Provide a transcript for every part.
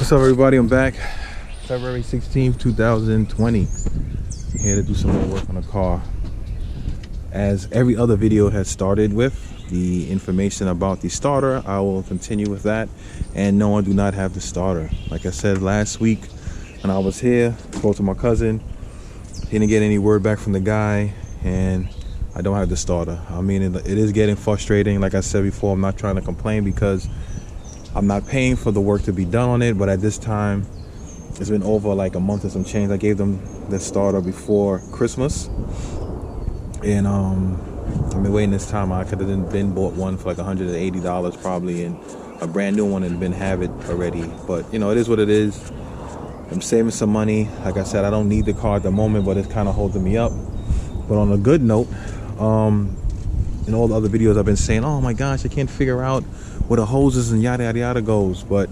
What's up, everybody? I'm back. February 16th, 2020. Here to do some more work on the car. As every other video has started with the information about the starter, I will continue with that. And no, I do not have the starter. Like I said last week when I was here, spoke to my cousin. He didn't get any word back from the guy, and I don't have the starter. I mean, it is getting frustrating. Like I said before, I'm not trying to complain because I'm not paying for the work to be done on it, but at this time, it's been over like a month and some change. I gave them the starter before Christmas, and I've been waiting this time. I could have been bought one for like $180 probably, and a brand new one and been have it already. But you know, it is what it is. I'm saving some money. Like I said, I don't need the car at the moment, but it's kind of holding me up. But on a good note, in all the other videos I've been saying, oh my gosh, I can't figure out where the hoses and yada yada yada goes. But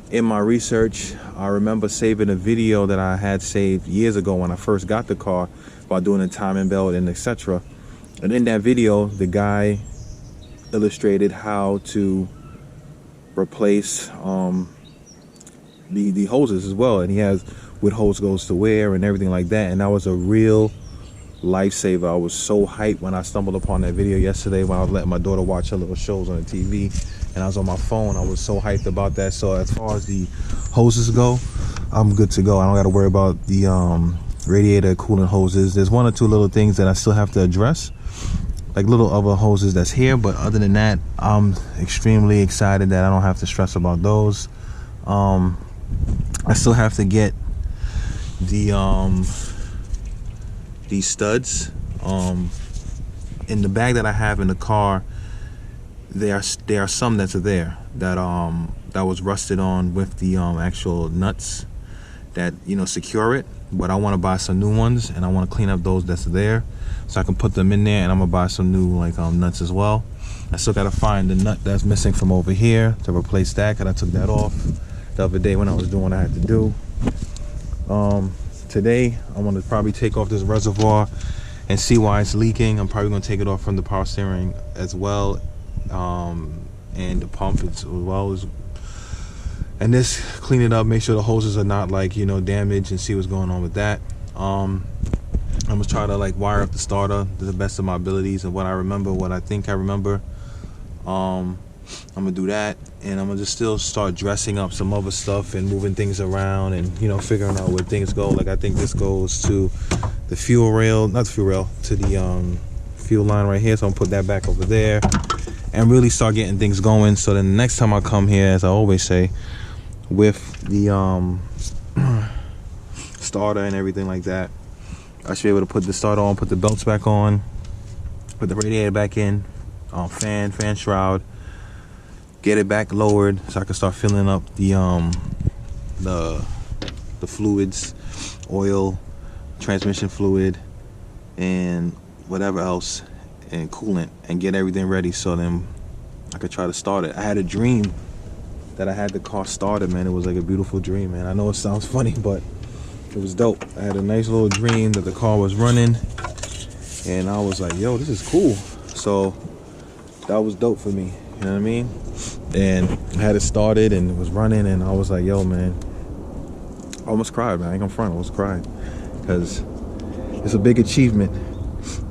in my research, I remember saving a video that I had saved years ago when I first got the car about doing the timing belt and etc. And in that video, the guy illustrated how to replace the hoses as well, and he has what hose goes to where and everything like that. And that was a real lifesaver. I was so hyped when I stumbled upon that video yesterday when I was letting my daughter watch her little shows on the TV, and I was on my phone. I was so hyped about that. So as far as the hoses go, I'm good to go. I don't got to worry about the radiator coolant hoses. There's one or two little things that I still have to address, like little other hoses that's here, but other than that, I'm extremely excited that I don't have to stress about those. I still have to get these studs in the bag that I have in the car. There are some that's there that was rusted on with the actual nuts that, you know, secure it, but I want to buy some new ones, and I want to clean up those that's there so I can put them in there, and I'm gonna buy some new like nuts as well. I still gotta find the nut that's missing from over here to replace that, because I took that off the other day when I was doing what I had to do. Today I'm gonna probably take off this reservoir and see why it's leaking. I'm probably gonna take it off from the power steering as well, and the pump as well as, and just clean it up, make sure the hoses are not like, you know, damaged, and see what's going on with that. I'm gonna try to like wire up the starter to the best of my abilities and what I remember, what I think I remember. I'm gonna do that, and I'm gonna just still start dressing up some other stuff and moving things around, and you know, figuring out where things go. Like I think this goes to the fuel rail, not the fuel rail, to the fuel line right here. So I'm gonna put that back over there and really start getting things going. So then the next time I come here, as I always say, with the starter and everything like that, I should be able to put the starter on, put the belts back on, put the radiator back in, fan shroud, get it back lowered so I can start filling up the fluids, oil, transmission fluid, and whatever else, and coolant, and get everything ready so then I could try to start it. I had a dream that I had the car started, man. It was like a beautiful dream, man. I know it sounds funny, but it was dope. I had a nice little dream that the car was running, and I was like, yo, this is cool. So that was dope for me, you know what I mean? And I had it started and it was running, and I was like, yo, man, I almost cried, man. I ain't gonna front, I almost cried, because it's a big achievement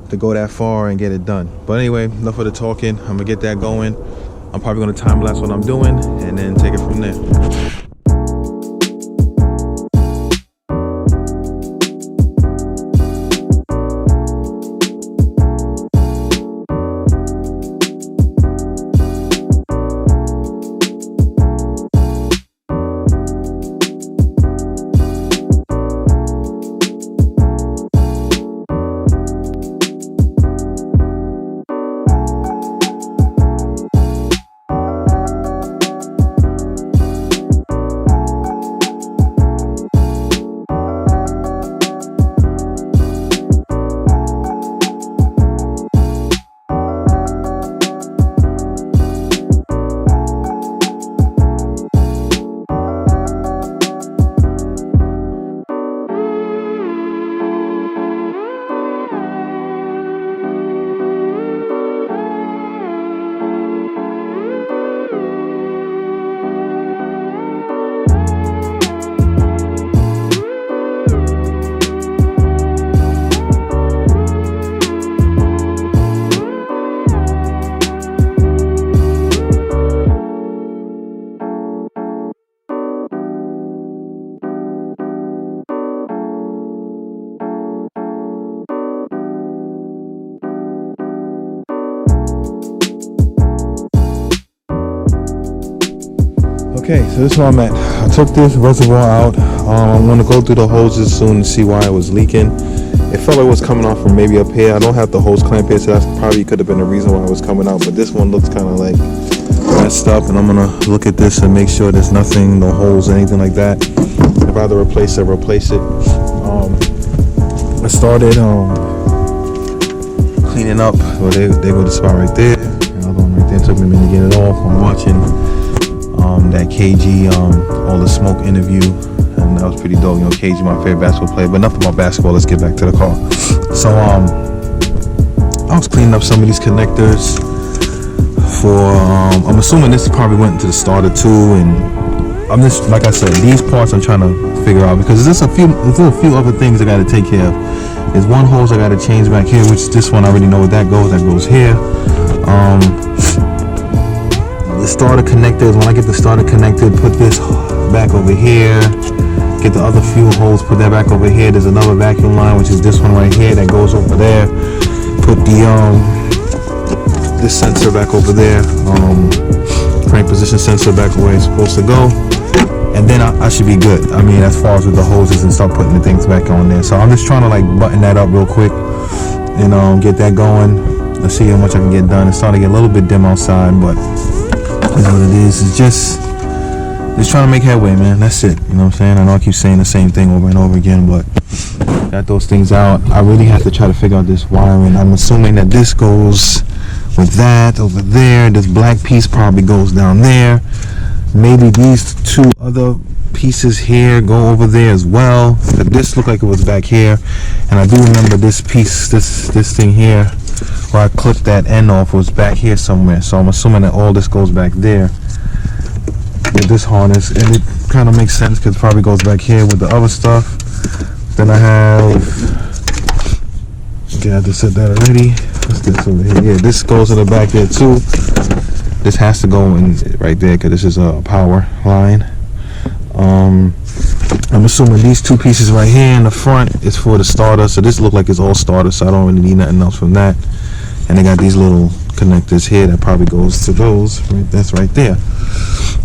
to go that far and get it done. But anyway, enough of the talking. I'm gonna get that going. I'm probably gonna time lapse what I'm doing and then take it from there. Okay, so this is where I'm at. I took this reservoir out. I'm gonna go through the hoses soon to see why it was leaking. It felt like it was coming off from maybe up here. I don't have the hose clamp here, so that's probably could have been the reason why it was coming out. But this one looks kind of like messed up, and I'm gonna look at this and make sure there's nothing, no holes, anything like that. If I either replace it, replace it. I started cleaning up. Well, there go the spot right there. Another one right there. It took me a minute to get it off. I'm watching that KG All the Smoke interview, and that was pretty dope. You know, KG, my favorite basketball player. But enough about basketball. Let's get back to the car. So I was cleaning up some of these connectors for I'm assuming this probably went into the starter too, and I'm just, like I said, these parts I'm trying to figure out because there's a few other things I got to take care of. There's one hose I got to change back here, which this one I already know where that goes here. The starter connectors, when I get the starter connected, put this back over here, get the other fuel hose, put that back over here. There's another vacuum line, which is this one right here, that goes over there. Put the this sensor back over there, crank position sensor back where it's supposed to go, and then I should be good. I mean, as far as with the hoses and start putting the things back on there. So I'm just trying to like button that up real quick and get that going. Let's see how much I can get done. It's starting to get a little bit dim outside, but you know what it is. It's just trying to make headway, man. That's it. You know what I'm saying? I know I keep saying the same thing over and over again, but got those things out. I really have to try to figure out this wiring. I'm assuming that this goes with that over there. This black piece probably goes down there. Maybe these two other pieces here go over there as well. But this looked like it was back here, and I do remember this piece, this thing here, where I clipped that end off, was back here somewhere. So I'm assuming that all this goes back there with this harness, and it kind of makes sense because it probably goes back here with the other stuff. Then I have, okay, I just said that already. What's this over here? Yeah, this goes in the back there too. This has to go in right there because this is a power line. I'm assuming these two pieces right here in the front is for the starter. So this look like it's all starter, so I don't really need nothing else from that. And they got these little connectors here that probably goes to those. Right, that's right there.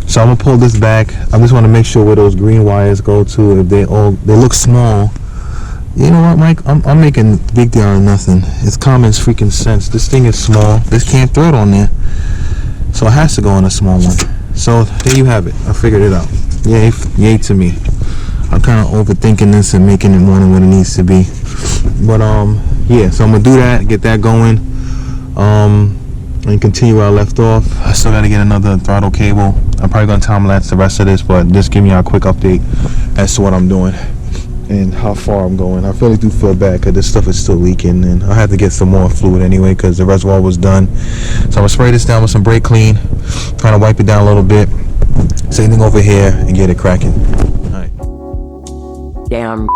So I'm gonna pull this back. I just want to make sure where those green wires go to. If they look small. You know what, Mike? I'm making big deal out of nothing. It's common freaking sense. This thing is small. This can't thread on there, so it has to go on a small one. So there you have it. I figured it out. Yay to me. I'm kind of overthinking this and making it more than what it needs to be. But yeah. So I'm gonna do that. Get that going. And continue where I left off. I still got to get another throttle cable. I'm probably gonna time lapse the rest of this, but just give me a quick update as to what I'm doing and how far I'm going. I really do feel bad because this stuff is still leaking, and I had to get some more fluid anyway because the reservoir was done. So I'm gonna spray this down with some brake clean, trying to wipe it down a little bit. Same thing over here and get it cracking. All right. Damn.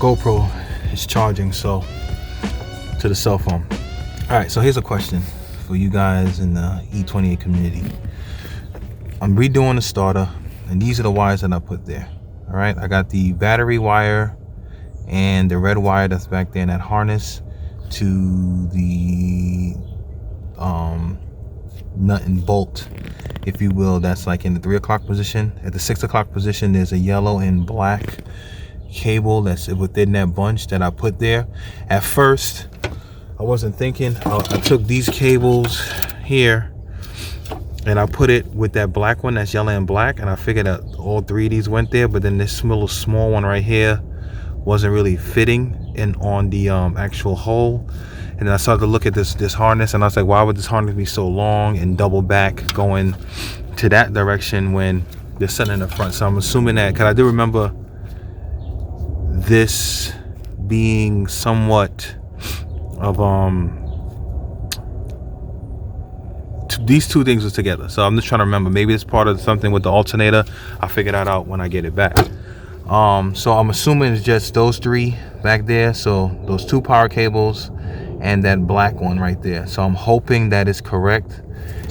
GoPro is charging so to the cell phone. All right, so here's a question for you guys in the E28 community. I'm redoing the starter, and these are the wires that I put there. All right, I got the battery wire and the red wire that's back there in that harness to the nut and bolt, if you will, that's like in the 3 o'clock position. At the 6 o'clock position, there's a yellow and black cable that's within that bunch that I put there. At first, I wasn't thinking. I took these cables here and I put it with that black one that's yellow and black, and I figured that all 3 of these went there, but then this little small one right here wasn't really fitting in on the actual hole. And then I started to look at this harness, and I was like, why would this harness be so long and double back going to that direction when they're sitting in the front? So I'm assuming that, because I do remember this being somewhat of these two things was together. So I'm just trying to remember, maybe it's part of something with the alternator. I'll figure that out when I get it back. So I'm assuming it's just those 3 back there, so those 2 power cables and that black one right there. So I'm hoping that is correct.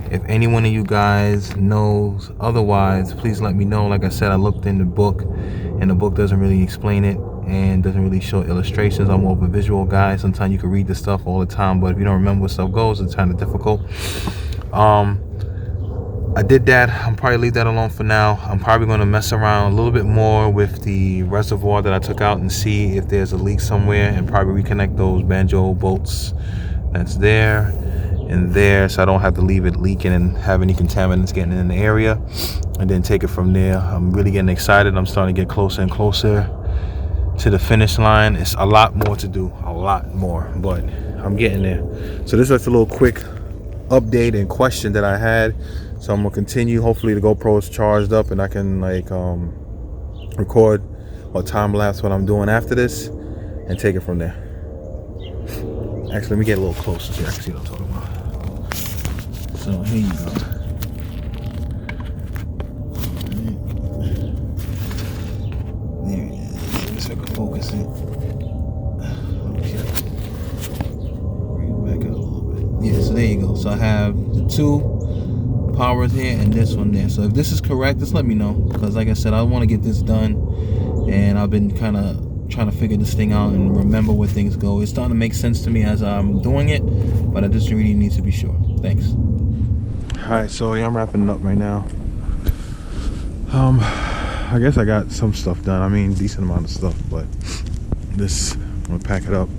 If any one of you guys knows otherwise, please let me know. Like I said, I looked in the book, and the book doesn't really explain it and doesn't really show illustrations. I'm more of a visual guy. Sometimes you can read the stuff all the time, but if you don't remember where stuff goes, it's kind of difficult. I did that. I'm probably leave that alone for now. I'm probably going to mess around a little bit more with the reservoir that I took out and see if there's a leak somewhere, and probably reconnect those banjo bolts that's there and there, so I don't have to leave it leaking and have any contaminants getting in the area, and then take it from there. I'm really getting excited. I'm starting to get closer and closer to the finish line. It's a lot more to do, a lot more, but I'm getting there. So this is just a little quick update and question that I had. So I'm gonna continue. Hopefully the GoPro is charged up and I can like record or time lapse what I'm doing after this and take it from there. Actually, let me get a little closer so I can see what I'm talking about. So here you go. There it is. So I can focus it. Okay. Bring it back out a little bit. Yeah, so there you go. So I have the 2 powers here and this one there. So if this is correct, just let me know, because like I said, I want to get this done, and I've been kind of trying to figure this thing out and remember where things go. It's starting to make sense to me as I'm doing it, but I just really need to be sure. Thanks. All right, so yeah, I'm wrapping it up right now. I guess I got some stuff done. I mean, decent amount of stuff, but this, I'm gonna pack it up.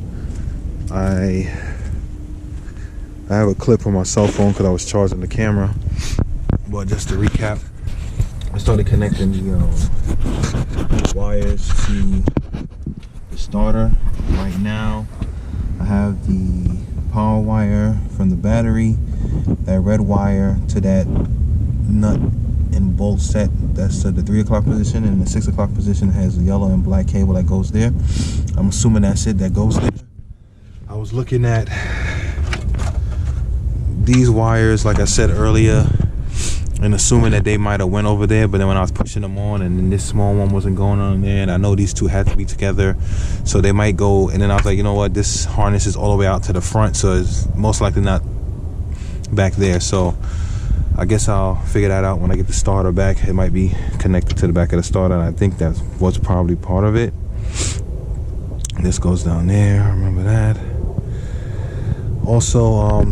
I have a clip on my cell phone because I was charging the camera. But just to recap, I started connecting the wires to the starter. Right now, I have the power wire from the battery, that red wire to that nut and bolt set. That's the 3 o'clock position, and the 6 o'clock position has a yellow and black cable that goes there. I'm assuming that's it, that goes there. I was looking at these wires, like I said earlier, and assuming that they might have went over there, but then when I was pushing them on, and then this small one wasn't going on there, and I know these 2 had to be together, so they might go. And then I was like, you know what, this harness is all the way out to the front, so it's most likely not back there. So I guess I'll figure that out when I get the starter back. It might be connected to the back of the starter, and I think that was probably part of it. This goes down there, remember that. Also,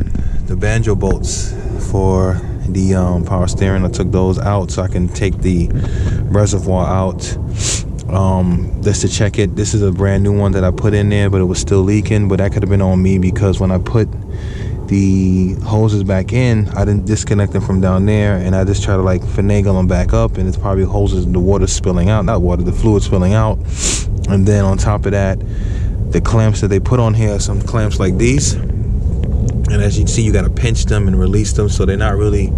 the banjo bolts for the power steering, I took those out so I can take the reservoir out just to check it. This is a brand new one that I put in there, but it was still leaking. But that could have been on me, because when I put the hoses back in, I didn't disconnect them from down there, and I just try to like finagle them back up, and it's probably hoses, the water spilling out, not water, the fluid spilling out. And then on top of that, the clamps that they put on here are some clamps like these. And as you can see, you got to pinch them and release them, so they're not really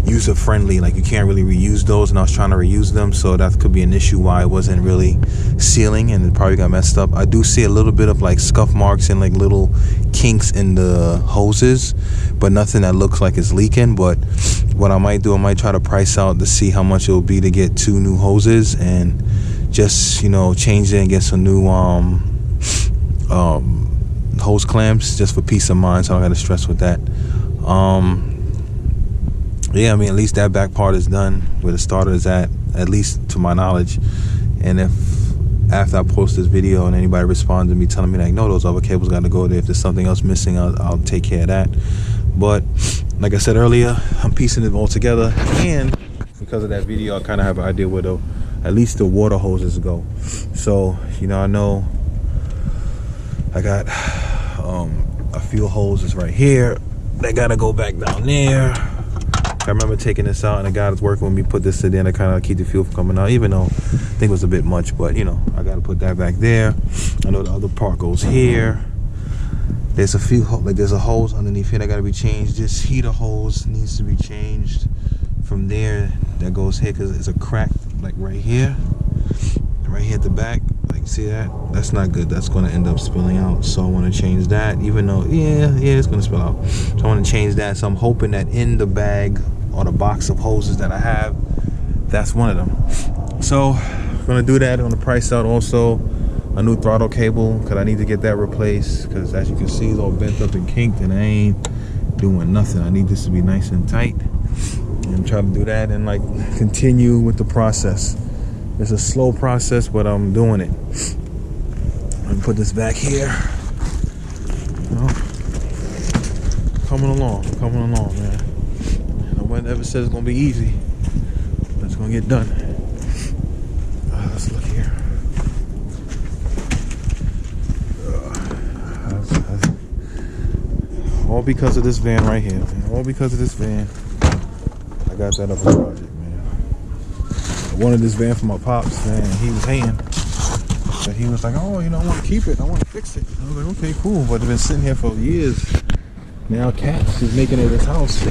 user friendly. Like, you can't really reuse those, and I was trying to reuse them, so that could be an issue why it wasn't really sealing, and it probably got messed up. I do see a little bit of like scuff marks and like little kinks in the hoses, but nothing that looks like it's leaking. But what I might do, I might try to price out to see how much it will be to get 2 new hoses and just, you know, change it and get some new hose clamps just for peace of mind, so I don't gotta stress with that. Yeah, I mean, at least that back part is done where the starter is at least to my knowledge. And if after I post this video and anybody responds to me telling me like, no, those other cables got to go there, if there's something else missing, I'll take care of that. But like I said earlier, I'm piecing it all together, and because of that video I kind of have an idea where at least the water hoses go. So, you know, I know I got a few hoses right here that gotta go back down there. I remember taking this out, and the guy that's working with me put this in there to kind of keep the fuel from coming out, even though I think it was a bit much, but you know, I got to put that back there. I know the other part goes here. There's a few, like there's a hose underneath here that got to be changed. This heater hose needs to be changed from there. That goes here because it's a crack like right here at the back. Like, see that? That's not good. That's going to end up spilling out. So I want to change that, even though, yeah, it's going to spill out. So I want to change that. So I'm hoping that in the bag or the box of hoses that I have, that's one of them. So I'm going to do that on the price out. Also, a new throttle cable, because I need to get that replaced, because as you can see, it's all bent up and kinked, and I ain't doing nothing. I need this to be nice and tight, and try to do that and like continue with the process. It's a slow process, but I'm doing it. I'm gonna put this back here. You know, coming along, man. No one ever said it's gonna be easy, but it's gonna get done. Let's look here. All because of this van right here, man. All because of this van. I got that other project, man. I wanted this van for my pops, man. He was hating. But he was like, oh, you know, I want to keep it. I want to fix it. I was like, okay, cool. But it's been sitting here for years. Now Cats is making it his house.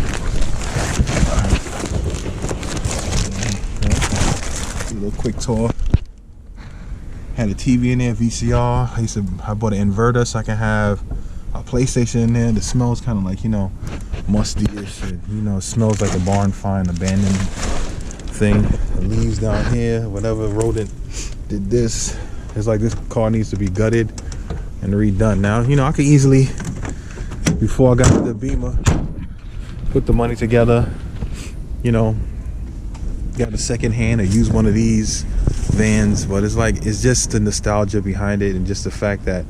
A little quick tour. Had a TV in there, VCR. I bought an inverter so I can have a PlayStation in there. The smells kind of like, you know, musty-ish. You know, it smells like a barn find, abandoned thing. The leaves down here, whatever rodent did this. It's like this car needs to be gutted and redone. Now, you know, I could easily, before I got the Beamer, put the money together, you know, got a second hand or use one of these vans, but it's like, it's just the nostalgia behind it, and just the fact that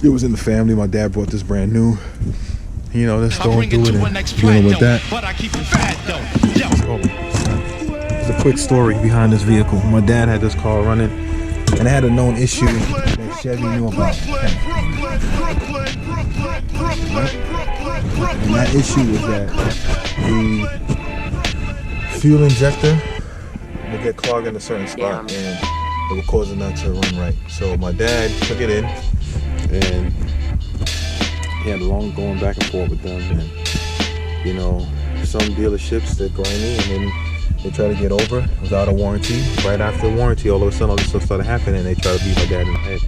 it was in the family. My dad brought this brand new, you know, let's going through it and dealing with that. There's a quick story behind this vehicle. My dad had this car running, and it had a known issue that Chevy knew about. And that issue was that the fuel injector would get clogged in a certain spot, and it would cause it not to run right. So my dad took it in, and he had a long going back and forth with them, and you know, some dealerships they're grimy, and then they try to get over. It was out of warranty. Right after warranty, all of a sudden all this stuff started happening, and they try to beat my dad in the head.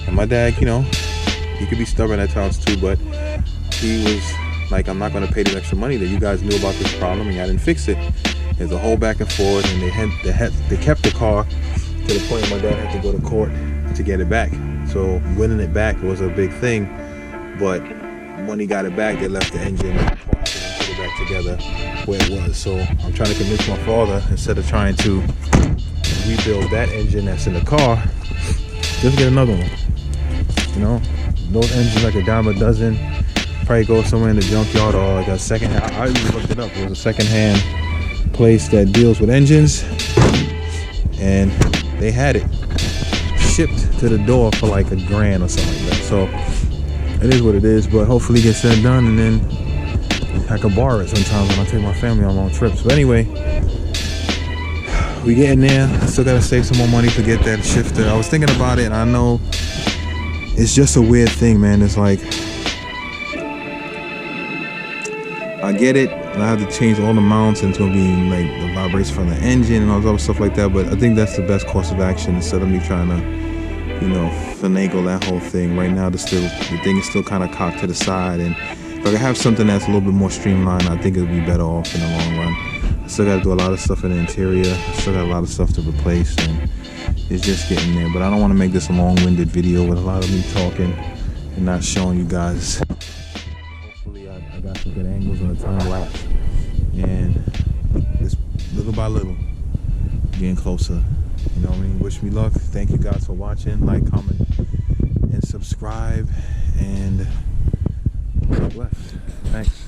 And my dad, you know, he could be stubborn at times too, but he was like, I'm not going to pay this extra money that you guys knew about this problem and I didn't fix it. There's a whole back and forth, and they kept the car to the point where my dad had to go to court to get it back. So winning it back was a big thing, but when he got it back, they left the engine and put it back together where it was. So I'm trying to convince my father, instead of trying to rebuild that engine that's in the car, just get another one. You know, those engines like a dime a dozen. Probably go somewhere in the junkyard or like a second-hand. I even looked it up. It was a second-hand place that deals with engines, and they had it shipped to the door for like $1,000 or something like that. So it is what it is, but hopefully it gets that done, and then I can borrow it sometimes when I take my family on long trips. But anyway, we getting there. I still gotta save some more money to get that shifter. I was thinking about it, and I know it's just a weird thing, man. It's like, I get it, and I have to change all the mounts, and it's gonna be like the vibration from the engine and all this other stuff like that. But I think that's the best course of action, instead of me trying to, you know, finagle that whole thing. Right now, the thing is still kind of cocked to the side, and if I could have something that's a little bit more streamlined, I think it would be better off in the long run. I still got to do a lot of stuff in the interior. I still got a lot of stuff to replace, and it's just getting there. But I don't want to make this a long-winded video with a lot of me talking and not showing you guys. Hopefully I got some good angles on the time lapse, and just little by little getting closer. You know what I mean? Wish me luck. Thank you guys for watching. Like, comment, and subscribe, and God bless. Thanks.